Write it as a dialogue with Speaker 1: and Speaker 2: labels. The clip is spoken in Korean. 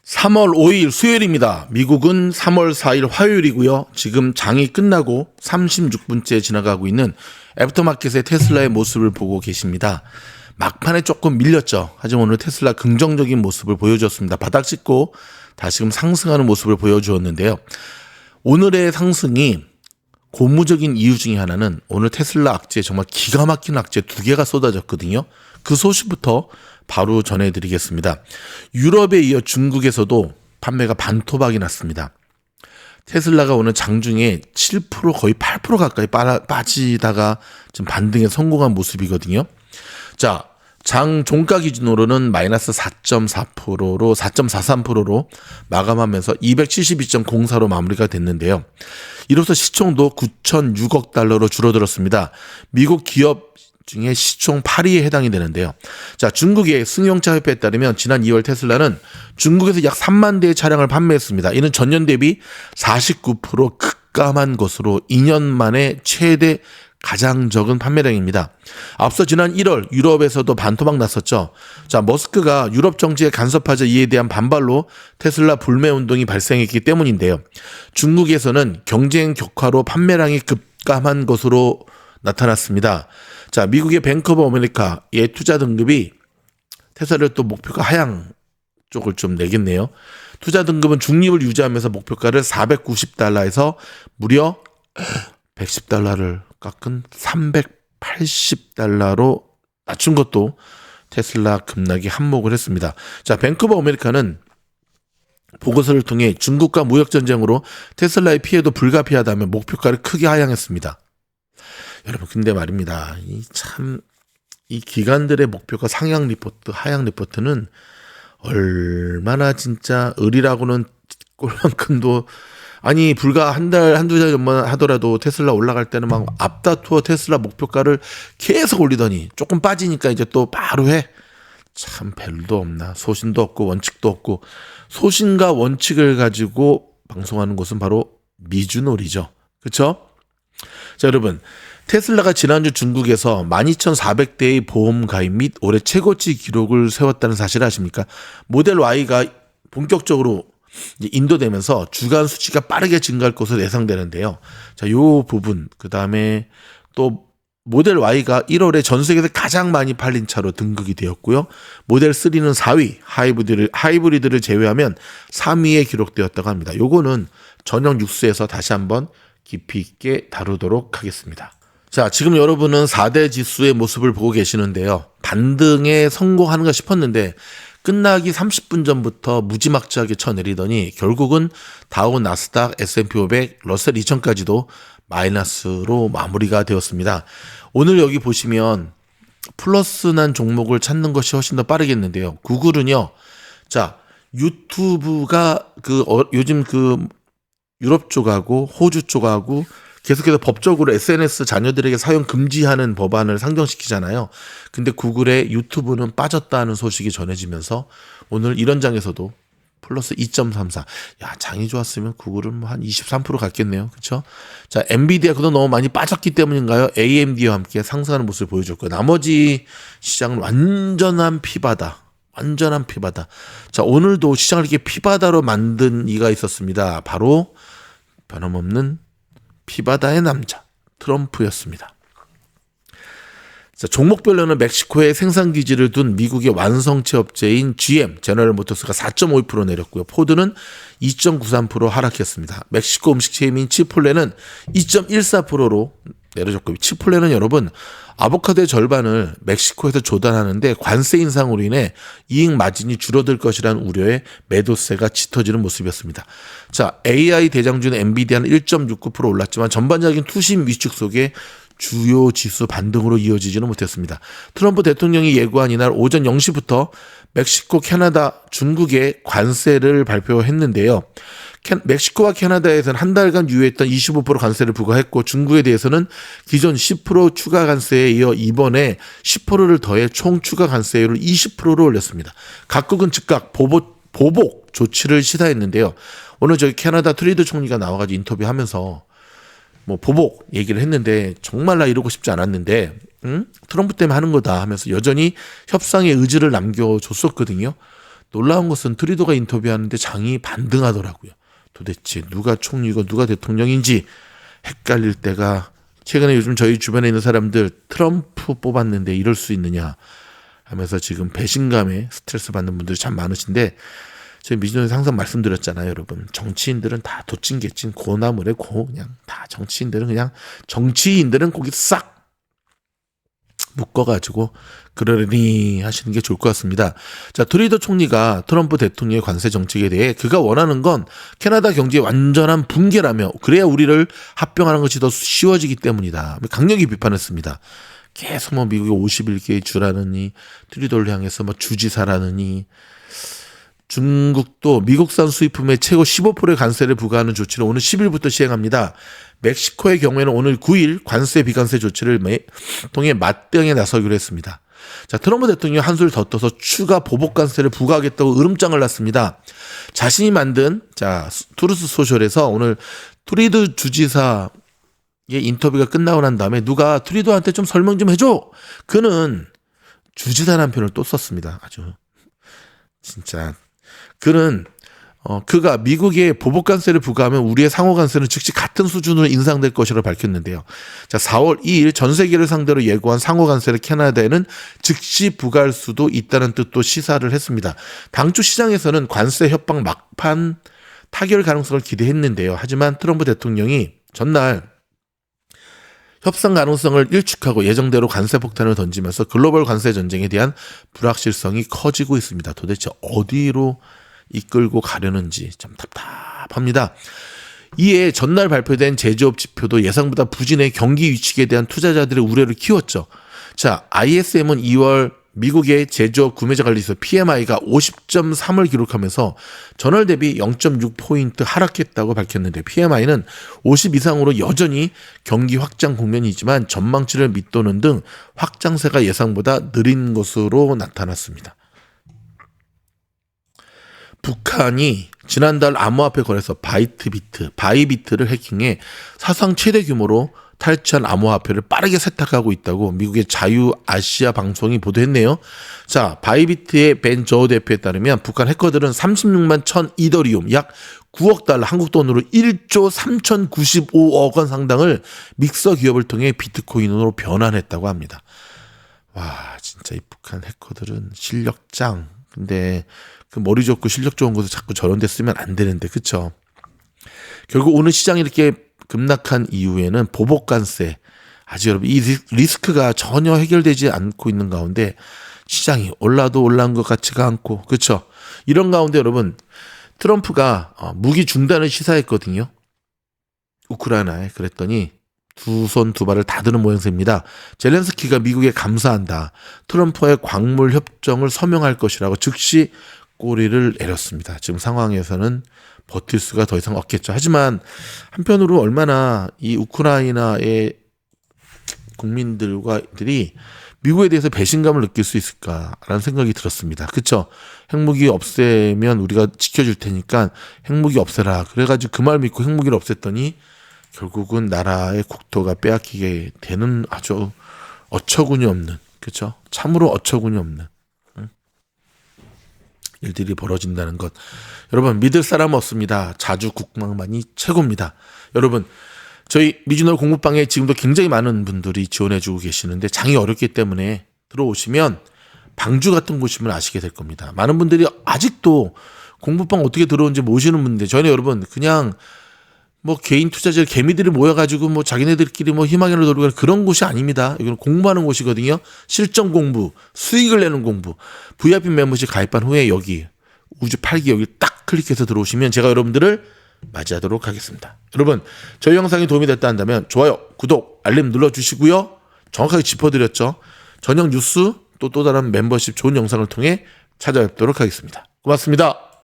Speaker 1: 3월 5일 수요일입니다. 미국은 3월 4일 화요일이고요. 지금 장이 끝나고 36분째 지나가고 있는 애프터마켓의 테슬라의 모습을 보고 계십니다. 막판에 조금 밀렸죠. 하지만 오늘 테슬라 긍정적인 모습을 보여줬습니다. 바닥 찍고 다시금 상승하는 모습을 보여주었는데요. 오늘의 상승이 고무적인 이유 중에 하나는 오늘 테슬라 악재, 정말 기가 막힌 악재 2개가 쏟아졌거든요. 그 소식부터 바로 전해드리겠습니다. 유럽에 이어 중국에서도 판매가 반토막이 났습니다. 테슬라가 오늘 장중에 7% 거의 8% 가까이 빠지다가 지금 반등에 성공한 모습이거든요. 자, 장 종가 기준으로는 마이너스 4.4%로 4.43%로 마감하면서 272.04로 마무리가 됐는데요. 이로써 시총도 9,006억 달러로 줄어들었습니다. 미국 기업 중에 시총 8위에 해당이 되는데요. 자, 중국의 승용차 협회에 따르면 지난 2월 테슬라는 중국에서 약 3만 대의 차량을 판매했습니다. 이는 전년 대비 49% 급감한 것으로 2년 만에 최대 가장 적은 판매량입니다. 앞서 지난 1월 유럽에서도 반토막 났었죠. 자, 머스크가 유럽 정치에 간섭하자 이에 대한 반발로 테슬라 불매 운동이 발생했기 때문인데요. 중국에서는 경쟁 격화로 판매량이 급감한 것으로 나타났습니다. 자, 미국의 뱅크 오브 아메리카의 투자 등급이 테슬라를 또 목표가 하향 쪽을 좀 내겠네요. 투자 등급은 중립을 유지하면서 목표가를 490달러에서 무려 110달러를 깎은 380달러로 낮춘 것도 테슬라 급락에 한몫을 했습니다. 자, 뱅크 오브 아메리카는 보고서를 통해 중국과 무역전쟁으로 테슬라의 피해도 불가피하다며 목표가를 크게 하향했습니다. 여러분, 근데 말입니다. 이 기관들의 목표가 상향 리포트, 하향 리포트는 얼마나 진짜 을이라고는 꼴만큼도, 아니, 불과 한두 달 전만 하더라도 테슬라 올라갈 때는 막 앞다투어 테슬라 목표가를 계속 올리더니 조금 빠지니까 이제 또 바로 해. 참 별도 없나. 소신도 없고 원칙도 없고. 소신과 원칙을 가지고 방송하는 곳은 바로 미주놀이죠. 그렇죠? 자, 여러분. 테슬라가 지난주 중국에서 12,400대의 보험 가입 및 올해 최고치 기록을 세웠다는 사실 아십니까? 모델 Y가 본격적으로 인도되면서 주간 수치가 빠르게 증가할 것으로 예상되는데요. 자, 요 부분, 그 다음에 또 모델 Y가 1월에 전 세계에서 가장 많이 팔린 차로 등극이 되었고요. 모델 3는 4위, 하이브리드를 제외하면 3위에 기록되었다고 합니다. 요거는 전형 뉴스에서 다시 한번 깊이 있게 다루도록 하겠습니다. 자, 지금 여러분은 4대 지수의 모습을 보고 계시는데요. 반등에 성공하는가 싶었는데 끝나기 30분 전부터 무지막지하게 쳐내리더니 결국은 다우, 나스닥, S&P 500, 러셀 2000까지도 마이너스로 마무리가 되었습니다. 오늘 여기 보시면 플러스 난 종목을 찾는 것이 훨씬 더 빠르겠는데요. 구글은요. 자, 유튜브가 요즘 유럽 쪽하고 호주 쪽하고 계속해서 법적으로 SNS 자녀들에게 사용 금지하는 법안을 상정시키잖아요. 근데 구글의 유튜브는 빠졌다는 소식이 전해지면서 오늘 이런 장에서도 플러스 2.34. 야, 장이 좋았으면 구글은 뭐 한 23% 갔겠네요. 그렇죠? 자, 엔비디아 그도 너무 많이 빠졌기 때문인가요? AMD와 함께 상승하는 모습을 보여줬고요. 나머지 시장은 완전한 피바다. 자, 오늘도 시장을 이렇게 피바다로 만든 이가 있었습니다. 바로 변함없는 피바다의 남자 트럼프였습니다. 자, 종목별로는 멕시코에 생산 기지를 둔 미국의 완성체 업체인 GM, 제너럴 모터스가 4.52% 내렸고요. 포드는 2.93% 하락했습니다. 멕시코 음식 체인인 치폴레는 2.14%로 내려졌고요. 치폴레는 여러분 아보카도의 절반을 멕시코에서 조달하는데 관세 인상으로 인해 이익 마진이 줄어들 것이라는 우려에 매도세가 짙어지는 모습이었습니다. 자, AI 대장주는 엔비디아는 1.69% 올랐지만 전반적인 투심 위축 속에 주요 지수 반등으로 이어지지는 못했습니다. 트럼프 대통령이 예고한 이날 오전 0시부터 멕시코, 캐나다, 중국에 관세를 발표했는데요. 멕시코와 캐나다에서는 한 달간 유예했던 25% 관세를 부과했고 중국에 대해서는 기존 10% 추가 관세에 이어 이번에 10%를 더해 총 추가 관세율을 20%로 올렸습니다. 각국은 즉각 보복 조치를 시사했는데요. 오늘 저기 캐나다 트리드 총리가 나와가지고 인터뷰하면서 뭐 보복 얘기를 했는데 정말 나 이러고 싶지 않았는데 트럼프 때문에 하는 거다 하면서 여전히 협상의 의지를 남겨줬었거든요. 놀라운 것은 트루도가 인터뷰하는데 장이 반등하더라고요. 도대체 누가 총리고 누가 대통령인지 헷갈릴 때가 최근에 요즘 저희 주변에 있는 사람들 트럼프 뽑았는데 이럴 수 있느냐 하면서 지금 배신감에 스트레스 받는 분들이 참 많으신데 제가 미주노에서 항상 말씀드렸잖아요, 여러분. 정치인들은 다 도찐개찐 고나물에 고 그냥 다 정치인들은 거기 싹 묶어가지고 그러니 하시는 게 좋을 것 같습니다. 자, 트루도 총리가 트럼프 대통령의 관세 정책에 대해 그가 원하는 건 캐나다 경제의 완전한 붕괴라며 그래야 우리를 합병하는 것이 더 쉬워지기 때문이다. 강력히 비판했습니다. 계속 뭐 미국이 51개의 주라느니 트루도를 향해서 뭐 주지사라느니 중국도 미국산 수입품에 최고 15%의 관세를 부과하는 조치를 오늘 10일부터 시행합니다. 멕시코의 경우에는 오늘 9일 관세 비관세 조치를 통해 맞대응에 나서기로 했습니다. 자, 트럼프 대통령이 한술 더 떠서 추가 보복 관세를 부과하겠다고 으름장을 놨습니다. 자신이 만든 트루스 소셜에서 오늘 트루도 주지사의 인터뷰가 끝나고 난 다음에 누가 트루도한테 좀 설명 좀 해줘. 그는 주지사라는 표현을 또 썼습니다. 아주 진짜 그가 미국의 보복관세를 부과하면 우리의 상호관세는 즉시 같은 수준으로 인상될 것이라고 밝혔는데요. 자, 4월 2일 전 세계를 상대로 예고한 상호관세를 캐나다에는 즉시 부과할 수도 있다는 뜻도 시사를 했습니다. 당초 시장에서는 관세 협박 막판 타결 가능성을 기대했는데요. 하지만 트럼프 대통령이 전날 협상 가능성을 일축하고 예정대로 관세 폭탄을 던지면서 글로벌 관세 전쟁에 대한 불확실성이 커지고 있습니다. 도대체 어디로 이끌고 가려는지 참 답답합니다. 이에 전날 발표된 제조업 지표도 예상보다 부진해 경기 위축에 대한 투자자들의 우려를 키웠죠. 자, ISM은 2월 미국의 제조업 구매자 관리지수 PMI가 50.3을 기록하면서 전월 대비 0.6포인트 하락했다고 밝혔는데 PMI는 50 이상으로 여전히 경기 확장 국면이지만 전망치를 밑도는 등 확장세가 예상보다 느린 것으로 나타났습니다. 북한이 지난달 암호화폐 거래소 바이비트를 해킹해 사상 최대 규모로 탈취한 암호화폐를 빠르게 세탁하고 있다고 미국의 자유아시아 방송이 보도했네요. 자, 바이비트의 벤 저우 대표에 따르면 북한 해커들은 36만 1000 이더리움 약 9억 달러 한국 돈으로 1조 3095억 원 상당을 믹서 기업을 통해 비트코인으로 변환했다고 합니다. 와, 진짜 이 북한 해커들은 실력 짱. 근데 그 머리 좋고 실력 좋은 곳에 자꾸 저런 데 쓰면 안 되는데, 그쵸? 결국 오늘 시장이 이렇게 급락한 이후에는 보복관세, 아직 여러분 이 리스크가 전혀 해결되지 않고 있는 가운데 시장이 올라도 올라온 것 같지가 않고, 그쵸? 이런 가운데 여러분 트럼프가 무기 중단을 시사했거든요. 우크라이나에. 그랬더니 두 손 두 발을 다 드는 모양새입니다. 젤렌스키가 미국에 감사한다. 트럼프와의 광물 협정을 서명할 것이라고 즉시 꼬리를 내렸습니다. 지금 상황에서는 버틸 수가 더 이상 없겠죠. 하지만 한편으로 얼마나 이 우크라이나의 국민들이 미국에 대해서 배신감을 느낄 수 있을까라는 생각이 들었습니다. 그렇죠? 핵무기 없애면 우리가 지켜줄 테니까 핵무기 없애라. 그래가지고 그 말 믿고 핵무기를 없앴더니 결국은 나라의 국토가 빼앗기게 되는 아주 어처구니 없는, 그렇죠? 참으로 어처구니 없는 일들이 벌어진다는 것. 여러분 믿을 사람 없습니다. 자주 국방만이 최고입니다. 여러분 저희 미주노 공부방에 지금도 굉장히 많은 분들이 지원해주고 계시는데 장이 어렵기 때문에 들어오시면 방주 같은 곳이면 아시게 될 겁니다. 많은 분들이 아직도 공부방 어떻게 들어오는지 모르시는 분인데 저희는 여러분 그냥 뭐 개인 투자자 개미들이 모여가지고 뭐 자기네들끼리 뭐 희망을 노리고 그런 곳이 아닙니다. 여기는 공부하는 곳이거든요. 실전 공부, 수익을 내는 공부. VIP 멤버십 가입한 후에 여기 우주 8기 여기 딱 클릭해서 들어오시면 제가 여러분들을 맞이하도록 하겠습니다. 여러분 저희 영상이 도움이 됐다 한다면 좋아요, 구독, 알림 눌러주시고요. 정확하게 짚어드렸죠. 저녁 뉴스 또 다른 멤버십 좋은 영상을 통해 찾아뵙도록 하겠습니다. 고맙습니다.